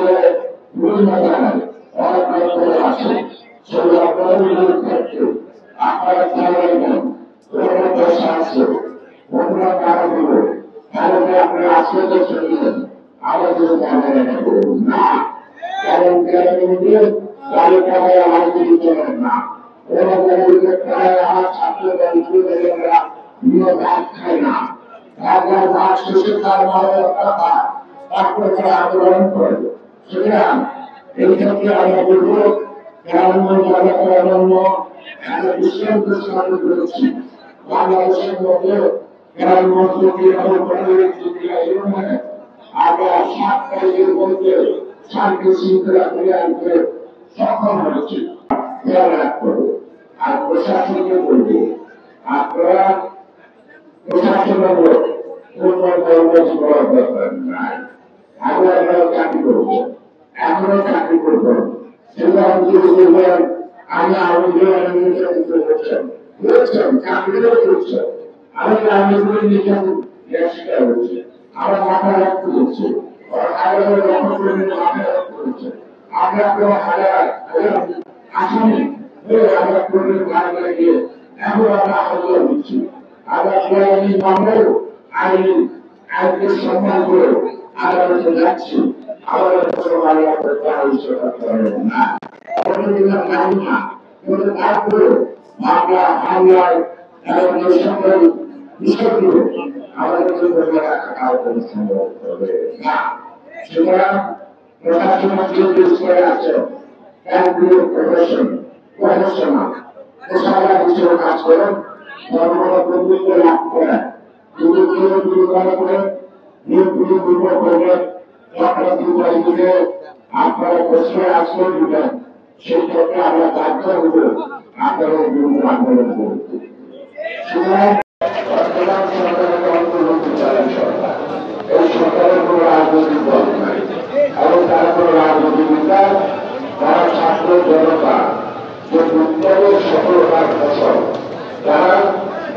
আজকে বিভিন্ন জায়গায় অনেক করে আছে সেগুলো আপনাদের ক্ষেত্রে আপনারা খেয়াল রাখবেন এরকম পেশা আছে অন্য কারণগুলো তাহলে আপনি আজকে তো চলবেন আমাদের জায়গায় না কারণ তালিকায় রাজনীতি চলেন না এবং আমার ছাত্রদের আমরা নিয়ে ভাগ খাই না একবার ভাগ শেষে তার মানে কথা তারপরে আন্দোলন করে সুতরাং এই ক্ষেত্রে আমরা বলবো গ্রাম্য বিশ্বকে সামনে করেছি বাংলাদেশের মধ্যে গ্রাম্য আমরা 7 তারিখের মধ্যে শান্তি শৃঙ্খলা ফিরে আনতে সক্ষম হয়েছি খেয়াল রাখতে হবে আর প্রশাসনকে বলবো আপনারা প্রশাসনের করার দরকার নাই আগে আমরা চাকরি করবো এখনো চাকরি করবো সেটা বলবেন আমি করছেন চাকরিও করছেন আমি রাজনীতি নির্বাচন স্বীকার করছি আমার মাথা রাখতে হচ্ছে আমরা কেউ আসামি আমরা করে গিয়ে এখন আমরা আন্দোলন দিচ্ছি আমরা মামলাও আইনকে সম্মান করে আদালতে যাচ্ছি আমাদের তারপরে মামলা হামলার সকল বিষয়গুলো আমাদের সম্ভব হবে না সুতরাং প্রশাসন করে আছে প্রফেশনাল পেশাদার হিসেবে কাজ করেন ধর্মবদ্ধ লাভ করেন যদি কেউ দুর্ঘটনা করেন নিয়োগগুলি দুর্বল করবেন আপনারা প্রশ্রয় আশ্রয় দিবেন সেই ক্ষেত্রে আমরা বাধ্য হব আপনারা আন্দোলন করতে বর্তমান সরকারের অন্তর্বর্তীকালীন সরকার এই সরকারের কোন রাজনৈতিক দল নাই এবং তার কোন রাজনৈতিক বিচার তারা ছাত্র জনতা যে বিপ্লবের সফলতার ফসল তারা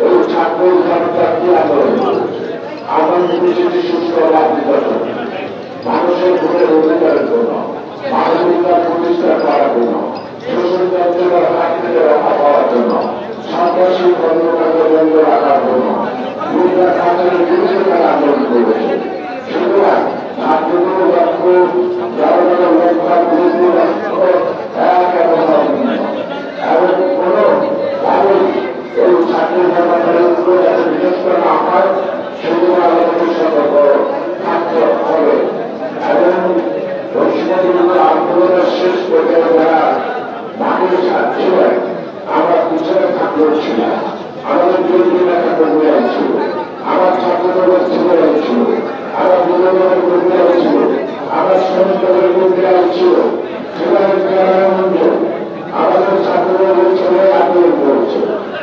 এই ছাত্র জনতাকে আন্দোলন করেছে আগামী দেশে সুস্থ নির্বাচন মানুষের ভোটের অধিকারের জন্য মানবাধিকার প্রতিষ্ঠা করার জন্য শোষণযন্ত্রের হাত থেকে রক্ষা করার জন্য সন্ত্রাসী কর্মকাণ্ড বন্ধ রাখার জন্য কাজের বিরুদ্ধে তারা আন্দোলন করেছে সুতরাং ছাত্রগুলো লক্ষ্য জনগণের লক্ষ্য বিরুদ্ধে লক্ষ্য এক এবং কোনোভাবেই এই ছাত্র জনগণের যাতে বিনষ্ট না হয় সেগুলো আমাদের সতর্ক থাকতে হবে এবং ওই সময়গুলো আন্দোলনের শেষ পর্যায়ে যারা মানুষ ছিলেন আমরা পিছনে থাকলেও ছিল আমাদের বিরোধী নেতা কর্মীরা ছিল আমার ছাত্রদলের ছেলেরা ছিল আমার বিরোধী কর্মীরা ছিল আমার শ্রমিক দলের কর্মীরা ছিল